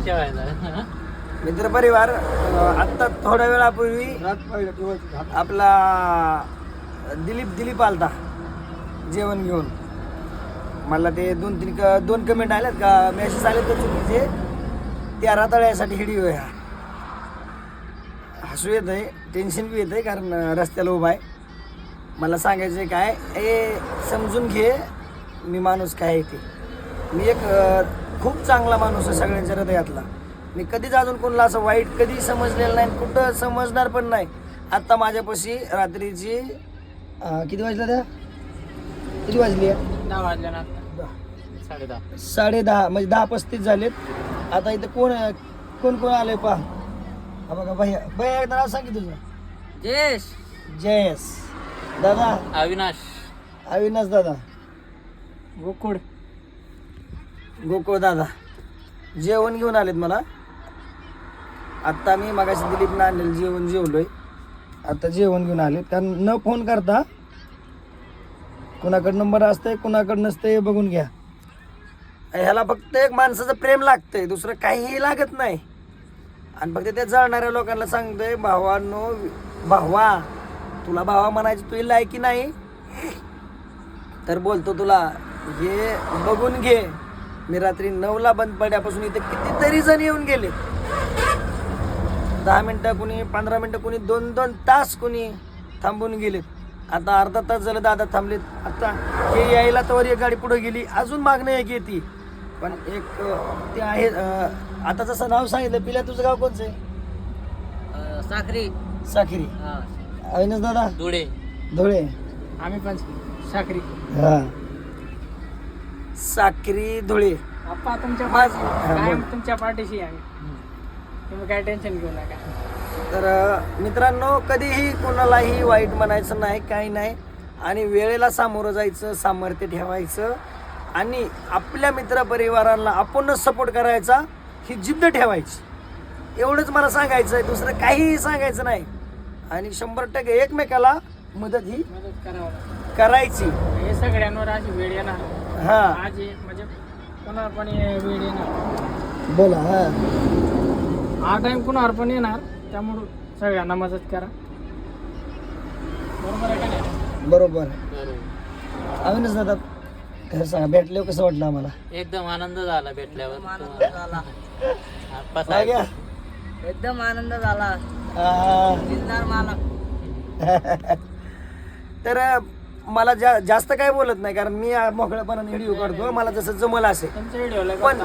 ठेवायचा. मित्रपरिवार आत्ता थोड्या वेळापूर्वी आपला दिलीप आलता जेवण घेऊन. मला ते दोन कमेंट आल्यात का मेसेज आले तर चुकीचे, त्या रातळ्यासाठी व्हिडिओ आहे. हसू येत आहे, टेन्शन बी येत आहे, कारण रस्त्याला उभा आहे. मला सांगायचं काय, समजून घे मी माणूस काय आहे ते. मी एक खूप चांगला माणूस आहे सगळ्यांच्या हृदयातला. मी कधीच अजून कोणाला असं वाईट कधी समजलेलं नाही, कुठं समजणार पण नाही. आत्ता माझ्यापाशी रात्रीची किती वाजल्या त्या किती वाजली आहे 10 वाजल्या ना. 10:30. 10:30 म्हणजे 10:35 झालेत. आता इथं कोण आलंय पहा. हा बघा भैया एकदा नाव सांग की तुझं. जयेश दादा, अविनाश दादा, गोकुळ दादा जेवण घेऊन आलेत मला. आत्ता मी मगाशी दिलीपनं आणलेलं जेवण जेवलोय. आता जेवण घेऊन आले, कारण न फोन करता कुणाकडे नंबर असतंय कुणाकडे नसतंय बघून घ्या. ह्याला फक्त एक माणसाचं प्रेम लागतंय, दुसरं काहीही लागत नाही. आणि फक्त त्या जळणाऱ्या लोकांना सांगतोय, भावा तुला भावा म्हणायची तुला लायकी नाही तर बोलतो तुला हे बघून घे. मी रात्री 9ला बंद पडल्यापासून इथे कितीतरी जण येऊन गेले. 10 मिनटं कुणी, 15 मिनटं कुणी, 2 तास कुणी थांबून गेलेत. आता अर्धा तास झालं दादा थांबलेत. आता हे यायला तर एक गाडी पुढे गेली, अजून मागणं एक येते. पण एक ते आहे आता जसं नाव सांगितलं. पिल्या तुझं गाव कोणचं आहे? साखरी. अविनाश दादा धुळे. आम्ही पण साखरी. हा साखरी धुळे. आप्पा तुमच्या तुमच्या पाठीशी आहे. तुम्ही काय टेन्शन घेऊ नका. तर मित्रांनो, कधीही कोणालाही वाईट म्हणायचं नाही, काही नाही. आणि वेळेला सामोरं जायचं, सामर्थ्य ठेवायचं आणि आपल्या मित्रपरिवाराला आपणच सपोर्ट करायचा, ही जिद्द ठेवायची. एवढंच मला सांगायचं आहे, दुसरं काहीही सांगायचं नाही. आणि 100% एकमेकाला मदत करायची. हे सगळ्यांवर अशी वेळ येणार. हा आज म्हणजे कोणावर पण वेळ येणार. बोला. हा टाइम कुणावर पण येणार, त्यामुळं सगळ्यांना मदत करा. बरोबर आहे का नाही? बरोबर. अविनाश दादा खरं सांगा, भेटल्यावर कसं वाटलं आम्हाला? एकदम आनंद झाला भेटल्यावर. एकदम आनंद झाला. तर मला जास्त काय बोलत नाही, कारण मी मोकळ्यापणाने व्हिडिओ काढतो, मला जसं जमल असेल. तुमच्या व्हिडिओला पण